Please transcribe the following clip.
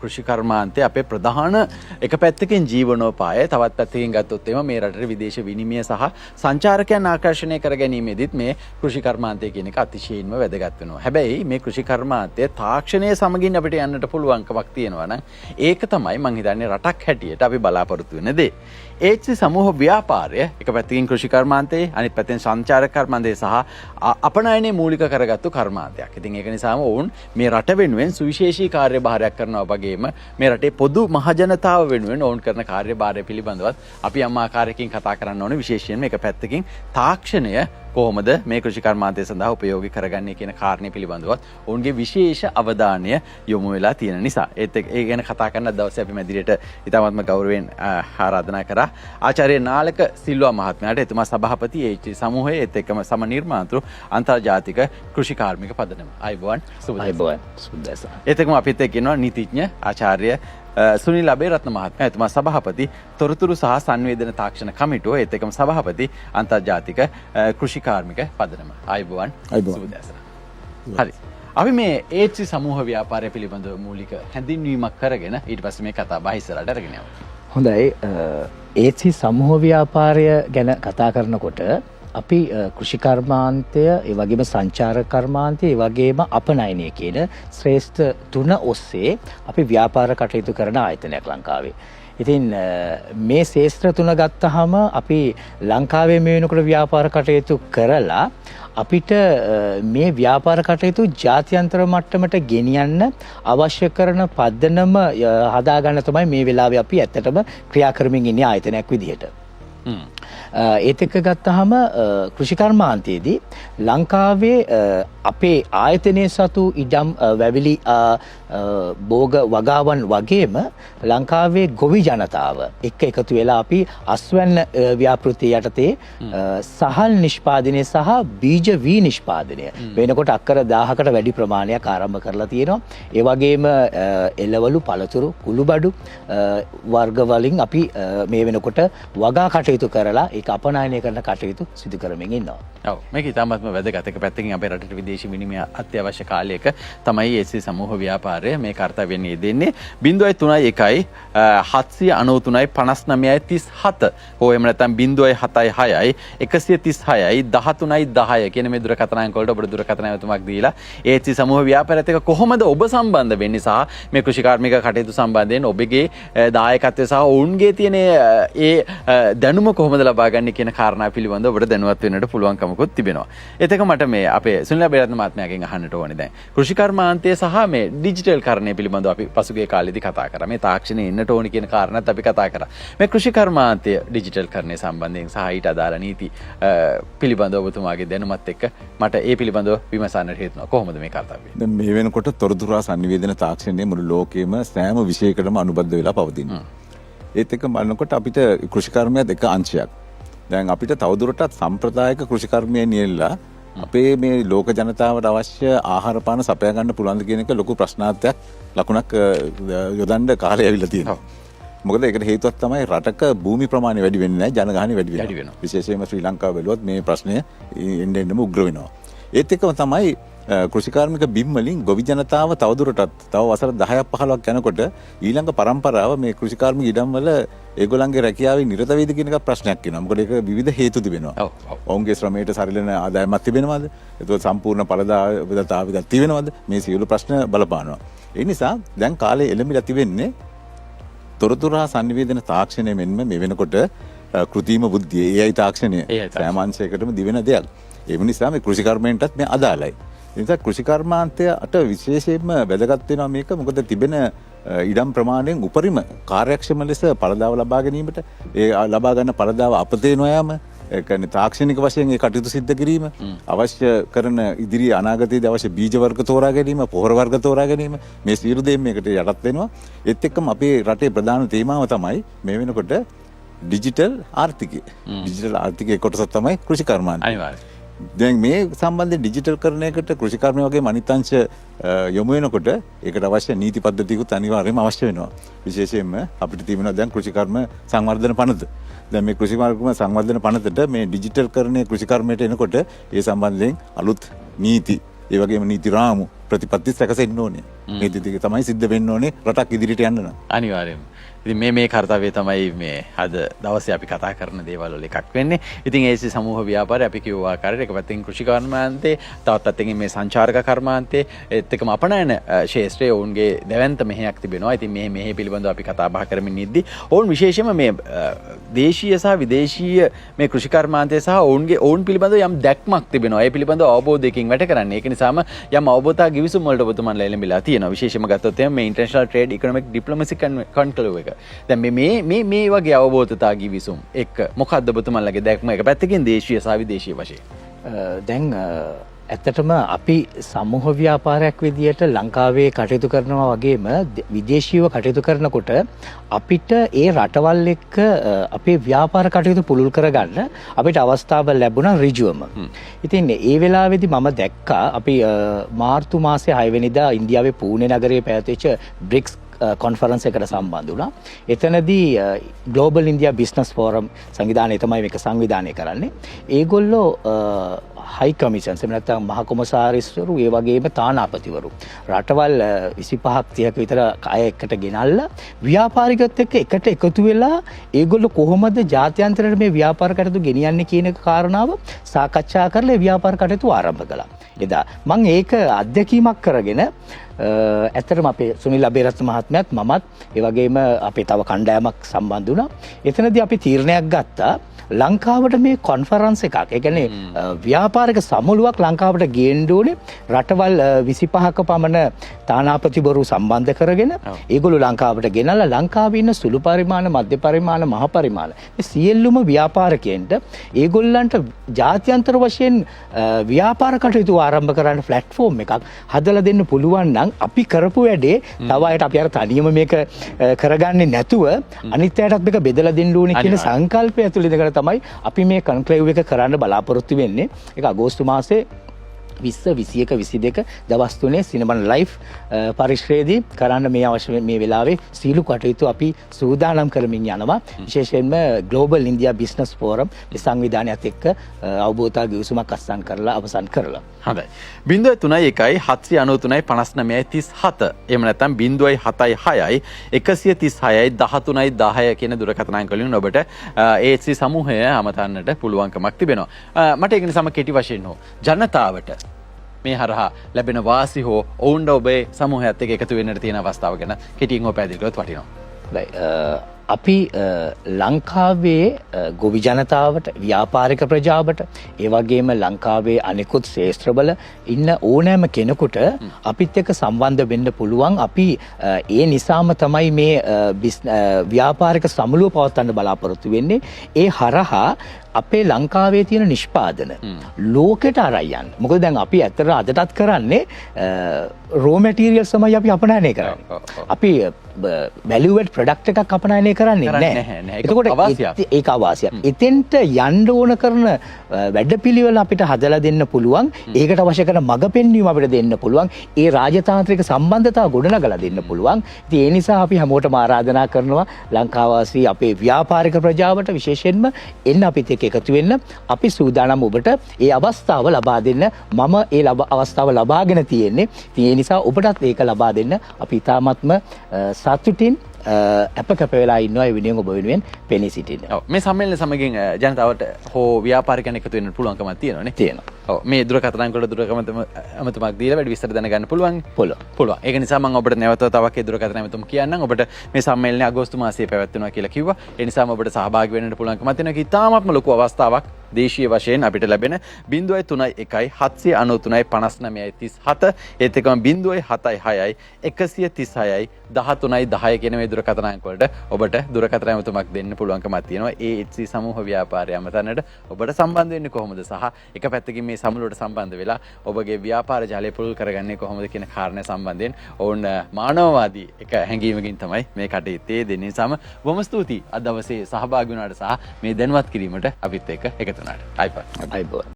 කෘෂි කර්මාන්තය අපේ ප්‍රධාන එක පැත්තකින් ජීවනෝපාය තවත් පැත්තකින් ගත්තොත් එම මේ රටේ විදේශ විනිමය සහ සංචාරකයන් ආකර්ෂණය කර ගැනීමේදීත් මේ කෘෂි කර්මාන්තය කියන එක අතිශයින්ම වැදගත් වෙනවා. හැබැයි මේ කෘෂි කර්මාන්තය තාක්ෂණය සමගින් අපිට යන්නට පුළුවන්කමක් තියෙනවා නම් ඒක තමයි මම හිතන්නේ රටක් හැටියට අපි බලාපොරොත්තු වෙන දේ. HC සමූහ ව්‍යාපාරය එක පැත්තකින් කෘෂි කර්මාන්තයේ අනිත් පැත්තෙන් සංචාරක කර්මාන්තයේ සහ අපනයනයේ මූලික කරගත්තු කර්මාන්තයක්. ඉතින් ඒක නිසාම ඔවුන් මේ රට වෙනුවෙන් සුවිශේෂී කාර්යභාරයක් කරනවා වගේම මේ රටේ පොදු මහජනතාව වෙනුවෙන් ඔවුන් කරන කාර්යභාරය පිළිබඳවත් අපි යම් ආකාරයකින් කතා කරන්න ඕනේ. විශේෂයෙන්ම එක පැත්තකින් තාක්ෂණය කොහොමද මේ කෘෂි කර්මාන්තය සඳහා උපයෝගී කරගන්නේ කියන කාරණේ පිළිබඳවත් ඔවුන්ගේ විශේෂ අවධානය යොමු වෙලා තියෙන නිසා ඒ ගැන කතා කරන දවසේ අපි මැදිරියට ඉතාමත්ම ගෞරවයෙන් ආරාධනා කරා ආචාර්ය නාලක සිල්වා මහත්මයාට. එතුමා සභාපති HC සමූහයේ ඒත් එක්කම සම නිර්මාතෘ අන්තර්ජාතික කෘෂි කාර්මික පදනම. අයබෝවන් සුබදැස. ඒත් එක්කම අපිත් එක්ක ඉන්නවා නීතිඥ ආචාර්ය සුනිල් අබේරත්න මහත්මයා. එතුමා සභාපති තොරතුරු සහ සංවේදන තාක්ෂණ කමිටුව ඒත් එක්කම සභාපති අන්තර්ජාතික කෘෂි කාර්මික පදනම. අයබෝවන් සුබදැස. හරි. අපි මේ HC සමූහ ව්‍යාපාරය පිළිබඳව මූලික හැඳින්වීමක් කරගෙන ඊට පස්සේ මේ කතා බහ ඉස්සරහට අරගෙන යමු. හොඳයි. HC සමූහ ව්‍යාපාරය ගැන කතා කරනකොට අපි කෘෂි කර්මාන්තය, ඒ වගේම සංචාරක කර්මාන්තය, ඒ වගේම අපනයනය කියන ශ්‍රේෂ්ඨ තුන ඔස්සේ අපි ව්‍යාපාර කටයුතු කරන ආයතනයක් ලංකාවේ. ඉතින් මේ ශේෂ්ත්‍ර තුන ගත්තාම අපි ලංකාවේ මේ වෙනකොට ව්‍යාපාර කටයුතු කරලා අපිට මේ ව්‍යාපාර කටයුතු ජාත්‍යන්තර මට්ටමට ගෙනියන්න අවශ්‍ය කරන පදනම හදාගන්න තමයි මේ වෙලාවේ අපි ඇත්තටම ක්‍රියා කරමින් ඉන්නේ ආයතනයක් විදිහට. ඒත් එක්ක ගත්තාම කෘෂි කර්මාන්තයේදී ලංකාවේ අපේ ආයතනයේ සතු ඉඩම් වැවිලි භෝග වගාවන් වගේම ලංකාවේ ගොවි ජනතාව එක්ක එකතු වෙලා අපි අස්වැන්න ව්‍යාපෘතිය යටතේ සහල් නිෂ්පාදනය සහ බීජ වී නිෂ්පාදනය වෙනකොට අක්කර 1000කට වැඩි ප්‍රමාණයක් ආරම්භ කරලා තියෙනවා. ඒ වගේම එළවලු, පළතුරු, කුළුබඩු වර්ග වලින් අපි මේ වෙනකොට වගා කටයුතු කරලා ඒක අපනයනය කරන කටයුතු සිදු කරමින් ඉන්නවා. ඔව් මේක ඉතාමත්ම වැදගත්. එක පැත්තකින් අපේ රටේ විදේශ විනිමය අත්‍යවශ්‍ය කාලයක තමයි HC සමූහ ව්‍යාපාරය මේ කාර්යයෙන් යෙදෙන්නේ. 0.31 793 5937 හෝ එහෙම නැත්නම් 0.76 136 1310 කියන මේ දුරකථන අංක වලට ඔබට දුරකථන ඇමතුමක් දීලා HC සමූහ ව්‍යාපාරයත් එක්ක කොහොමද ඔබ සම්බන්ධ වෙන්නේ සහ මේ කෘෂිකාර්මික කටයුතු සම්බන්ධයෙන් ඔබගේ දායකත්වය සහ ඔවුන්ගේ තියෙන ඒ දැනුම කොහොමද ලබා ගන්න කියන කාරණා පිළිබඳව ඔබට දැනුවත් වෙන්නට පුළුවන්කමකුත් තිබෙනවා. ඒත් එක මට මේ අපේ සුනිල් අබේරත්න මහත්මයාගෙන් අහන්නට ඕනේ දැන් කෘෂි කර්මාන්තය සහ මේ ඩිජිටල් කරණය පිළිබඳව අපි පසුගිය කාලෙදී කතා කරා. මේ තාක්ෂණය එන්නට ඕනේ කියන කාරණාත් අපි කතා කරා. මේ කෘෂි කර්මාන්තය ඩිජිටල් කරණය සම්බන්ධයෙන් සහ ඊට අදාළ නීති පිළිබඳව ඔබතුමාගේ දැනුමත් එක්ක මට ඒ පිළිබඳව විමසන්නට හේතුනවා. කොහොමද මේ කාර්යය? දැන් මේ වෙනකොට තොරතුරු සංනිවේදන තාක්ෂණය මුළු ලෝකෙම සෑම විෂයකටම අනුබද්ධ වෙලා පවතිනවා. ඒත් එක්ක බලනකොට අපිට කෘෂිකර්මයත් එක අංශයක්. දැන් අපිට තවදුරටත් සම්ප්‍රදායික කෘෂිකර්මය නියැලලා අපේ මේ ලෝක ජනතාවට අවශ්‍ය ආහාර පාන සපයා ගන්න පුළුවන්ද කියන එක ලොකු ප්‍රශ්නාර්ථයක් ලකුණක් යොදන්න කාලය ඇවිල්ලා තියෙනවා. මොකද ඒකට හේතුවක් තමයි රටක භූමි ප්‍රමාණය වැඩි වෙන්නේ නැහැ, ජනගහනය වැඩි වෙනවා. විශේෂයෙන්ම ශ්‍රී ලංකාව බැලුවොත් මේ ප්‍රශ්නය එන්නෙම උග්‍ර වෙනවා. ඒත් එක්කම තමයි කෘෂිකාර්මික බිම් වලින් ගොවි ජනතාව තවදුරටත් තව වසර 10ක් 15ක් යනකොට ඊළඟ පරම්පරාව මේ කෘෂිකාර්මික ඉඩම් වල ඒගොල්ලන්ගේ රැකියාවේ නිරත වේද කියන එක ප්‍රශ්නයක් වෙනවා. මොකද ඒක විවිධ හේතු තිබෙනවා. ඔවුන්ගේ ශ්‍රමයට සරිලන ආදායමක් තිබෙනවද? එතකොට සම්පූර්ණ පළදාවිදක් තිබෙනවද? මේ සියලු ප්‍රශ්න බලපානවා. ඒ නිසා දැන් කාලේ එළඹිලා තිබෙන්නේ තොරතුරු හා සංනිවේදන තාක්ෂණය මෙන්ම මේ වෙනකොට කෘත්‍රිම බුද්ධිය AI තාක්ෂණය සෑමාංශයකටම දිවෙන දෙයක්. ඒ නිසා මේ කෘෂිකර්මයන්ටත් මේ අදාළයි. නිසා කෘෂිකර්මාන්තයට විශේෂයෙන්ම වැදගත් වෙනවා මේක. මොකද තිබෙන ඉඩම් ප්‍රමාණයෙන් උපරිම කාර්යක්ෂම ලෙස පළදාව ලබා ගැනීමට ඒ ලබා ගන්න පළදාව අපතේ නොයෑම ඒ කියන්නේ තාක්ෂණික වශයෙන් ඒ කටයුතු සිද්ධ කිරීම අවශ්‍ය කරන ඉදිරි අනාගතයේදී අවශ්‍ය බීජ වර්ග තෝරා ගැනීම පොහොර වර්ග තෝරා ගැනීම මේ සියලු දේ මේකට යටත් වෙනවා. ඒත් එක්කම අපේ රටේ ප්‍රධාන තේමාව තමයි මේ වෙනකොට ඩිජිටල් ආර්ථිකය. ඩිජිටල් ආර්ථිකයේ කොටසක් තමයි කෘෂිකර්මාන්තය. අනිවාර්යයෙන්. දැන් මේ සම්බන්ධයෙන් ඩිජිටල් කරණයකට කෘෂිකර්මය වගේ අනිත් අංශ යොමු වෙනකොට ඒකට අවශ්‍ය නීති පද්ධතියකුත් අනිවාර්යයෙන්ම අවශ්‍ය වෙනවා. විශේෂයෙන්ම අපිට තියෙනවා දැන් කෘෂිකර්ම සංවර්ධන පනත. දැන් මේ කෘෂිකර්ම සංවර්ධන පනතට මේ ඩිජිටල් කරණය කෘෂිකර්මයට එනකොට ඒ සම්බන්ධයෙන් අලුත් නීති ඒ වගේම නීති රාමු ප්‍රතිපත්ති සැකසෙන්න ඕනේ. මේ දෙක තමයි සිද්ධ වෙන්න ඕනේ රටක් ඉදිරියට යන්න නම්. අනිවාර්යයෙන්ම. ඉතින් මේ කර්තව්‍ය තමයි මේ අද දවසේ අපි කතා කරන දේවල් වල එකක් වෙන්නේ. ඉතින් ඒ සමූහ ව්‍යාපාරය අපි කියව ආකාරයට එක පැත්තකින් කෘෂි කර්මාන්තේ, තවත් පැත්තකින් මේ සංචාරක කර්මාන්තේ, ඒත් එක්කම අපනයන ක්ෂේත්‍රයේ ඔවුන්ගේ දැවැන්ත මෙහෙයක් තිබෙනවා. ඉතින් මේ මෙහෙ පිළිබඳව අපි කතා බහ කරමින් ඉද්දි ඔවුන් විශේෂයෙන්ම මේ දේශීය සහ විදේශීය මේ කෘෂි කර්මාන්තය සහ ඔවුන් පිළිබඳව යම් දැක්මක් තිබෙනවා. ඒ පිළිබඳව අවබෝධයකින් වැඩ කරන්නේ. ඒක නිසාම යම් අවබෝධතා ගිවිසුම් වලට ඔබතුමන්ලා එළඹිලා තියෙනවා. විශේෂයෙන්ම ගත්තොත් මේ ඉන්ටර්නැෂනල් ට්‍රේඩ් ඉකොනොමික් ඩිප්ලොමසි කන්ක්ලේව් එක. දැන් මේ වගේ අවබෝධතා ගිවිසුම් එක්ක මොකක්ද ඔබතුමන්ලගේ දැක්ම එක පැත්තකින් දේශීය සහ විදේශීය වශයෙන්? දැන් ඇත්තටම අපි සමූහ ව්‍යාපාරයක් විදියට ලංකාවේ කටයුතු කරනවා වගේම විදේශීයව කටයුතු කරනකොට අපිට ඒ රටවල් එක්ක අපේ ව්‍යාපාර කටයුතු පුළුල් කරගන්න අපිට අවස්ථාව ලැබුණා ඍජුවම. ඉතින් ඒ වෙලාවේදී මම දැක්කා අපි මාර්තු මාසේ 6 වෙනිදා ඉන්දියාවේ පූනේ නගරයේ පැවතිච්ච BRICS කොන්ෆරන්ස් එකට සම්බන්ධ වුණා. එතනදී ග්ලෝබල් ඉන්දියා බිස්නස් ෆෝරම් සංවිධානය තමයි මේක සංවිධානය කරන්නේ. ඒගොල්ලෝ හයි කමිෂන්ස් එහෙම නැත්නම් මහ කොමසාරිස්වරු ඒ වගේම තානාපතිවරු රටවල් 25ක් 30ක විතර අය එකට ගෙනල්ලා ව්‍යාපාරිකත් එක්ක එකට එකතු වෙලා ඒගොල්ලෝ කොහොමද ජාත්‍යන්තරයට මේ ව්‍යාපාර කටයුතු ගෙනියන්නේ කියන කාරණාව සාකච්ඡා කරලා ව්‍යාපාර කටයුතු ආරම්භ කළා. එදා මම ඒක අත්දැකීමක් කරගෙන ඇත්තටම අපේ සුනිල් අබේරත්න මහත්මයාත් මමත් ඒ වගේම අපේ තව කණ්ඩායමක් සම්බන්ධ වුණා. එතනදී අපි තීරණයක් ගත්තා ලංකාවට මේ කොන්ෆරන්ස් එකක්. ඒ කියන්නේ ව්‍යාපාරික සමුළුවක් ලංකාවට ගේන්න ඕනේ. රටවල් 25ක පමණ තානාපතිවරු සම්බන්ධ කරගෙන ඒගොල්ලෝ ලංකාවට ගෙනල්ලා ලංකාවේ ඉන්න සුළු පරිමාණ, මධ්‍ය පරිමාණ, මහ පරිමාණ මේ සියලුම ව්‍යාපාරිකයන්ට ඒගොල්ලන්ට ජාත්‍යන්තර වශයෙන් ව්‍යාපාර කටයුතු ආරම්භ කරන්න ප්ලැට්ෆෝම් එකක් හදලා දෙන්න පුළුවන් නම් අපි කරපු වැඩේ තව අයට අපි අර තනියම මේක කරගන්නේ නැතුව අනිත් අයටත් මේක බෙදලා දෙන්න ඕනේ කියන සංකල්පය ඇතුළේ ඉඳගෙන තමයි අපි මේ කන්ක්ලේව් එක කරන්න බලාපොරොත්තු වෙන්නේ. ඒක අගෝස්තු මාසේ 20, 21, 22 දවස් 3 සිනමන් ලයිව් පරිශ්‍රයේදී කරන්න මේ අවශ්‍ය මේ වෙලාවේ සීලු කටයුතු අපි සූදානම් කරමින් යනවා. විශේෂයෙන්ම ග්ලෝබල් ඉන්දියා බිස්නස් ෆෝරම් මේ සංවිධානයත් එක්ක අවබෝධතා ගිවිසුමක් අත්සන් කරලා අවසන් කරලා. හොඳයි. 03 1 793 59 37 එහෙම නැත්නම් 076 136 13 10 කියන දුරකථන අංක වලින් ඔබට AHC සමූහය අමතන්නට පුළුවන්කමක් තිබෙනවා. මට ඒක නිසාම කෙටි වශයෙන් හෝ ජනතාවට මේ හරහා ලැබෙන වාසි හෝ ඔවුන්ට ඔබේ සමූහයත් එක්ක එකතු වෙන්නට තියෙන අවස්ථාව ගැන කෙටියෙන් හෝ පැහැදිලි කරොත් වටිනවා. අපි ලංකාවේ ගොවි ජනතාවට, ව්‍යාපාරික ප්‍රජාවට, ඒ වගේම ලංකාවේ අනෙකුත් ක්ෂේත්‍රවල ඉන්න ඕනෑම කෙනෙකුට අපිත් එක්ක සම්බන්ධ වෙන්න පුළුවන්. අපි ඒ නිසාම තමයි මේ ව්‍යාපාරික සමුළුව පවත්වන්න බලාපොරොත්තු වෙන්නේ. ඒ හරහා අපේ ලංකාවේ තියෙන නිෂ්පාදන ලෝකෙට අරයි යන්න. මොකද දැන් අපි ඇත්තට අදටත් කරන්නේ රෝ මැටීරියල්ස් තමයි අපි අපනයනය කරන්නේ. අපි වැලියු ඇඩ් ප්‍රොඩක්ට් එකක් අපනයනය කරන්නේ නැහැ. එතකොට ඒක අවාසියක්. එතෙන්ට යන්න ඕන කරන වැඩපිළිවෙල අපිට හදලා දෙන්න පුළුවන්. ඒකට අවශ්‍ය කරන මඟ පෙන්වීම අපිට දෙන්න පුළුවන්. ඒ රාජතාන්ත්‍රික සම්බන්ධතාව ගොඩනගලා දෙන්න පුළුවන්. ඉතින් ඒ නිසා අපි හැමෝටම ආරාධනා කරනවා ලංකාවාසී අපේ ව්‍යාපාරික ප්‍රජාවට විශේෂයෙන්ම එන්න අපිත් එකතු වෙන්න. අපි සූදානම් ඔබට ඒ අවස්ථාව ලබා දෙන්න. මම ඒ අවස්ථාව ලබාගෙන තියෙන්නේ. ඉතින් ඒ නිසා ඔබටත් ඒක ලබා දෙන්න අපි ඉතාමත්ම සතුටින් අපකප වෙලා ඉන්නවා. ඒ වෙනුවෙන් ඔබ වෙනුවෙන් පෙනී සිටින්න. ඔව් මේ සම්මේලන සමගින් ජනතාවට හෝ ව්‍යාපාරිකයන් එකතු වෙන්න පුළුවන්කමක් තියෙනවනේ. තියෙනවා. ඔව් මේ දුරකථන අංක වල අමතුමක් දීලා වැඩි විස්තර දැනගන්න පුළුවන්. පුළුවන්. ඒක නිසා මම ඔබට නැවත තවක් ඒ දුරකථන අමතුම කියන්නම්. ඔබට මේ සම්මේලනය අගෝස්තු මාසයේ පැවැත්වෙනවා කියලා කිව්වා. ඒ නිසාම ඔබට සහභාගී වෙන්න පුළුවන්කමක් තියෙනවා. ඉතාමත්ම ලොකු අවස්ථාවක් දේශීය වශයෙන් අපිට ලැබෙන 03 1 793 59 37 ඒත් එක්කම 076 136 13 10 කියන මේ දුරකථන අංක වලට ඔබට දුරකථන ඇමතුමක් දෙන්න පුළුවන්කමක් තියෙනවා. AHC සමූහ ව්‍යාපාරය අමතන්නට ඔබට සම්බන්ධ වෙන්නේ කොහොමද සහ එක පැත්තකින් මේ සමුළුවට සම්බන්ධ වෙලා ඔබගේ ව්‍යාපාර ජාලය පුළුල් කරගන්නේ කොහොමද කියන කාරණය සම්බන්ධයෙන් ඔවුන් මානවවාදී එක හැඟීමකින් තමයි මේ කටයුත්තේ දෙන්නේ. නිසාම බොහොම ස්තුතියි අද දවසේ සහභාගී වුණාට සහ මේ දැනුවත් කිරීමට අපිත් එක්ක එකතු වුණාට. අයිබෝන්.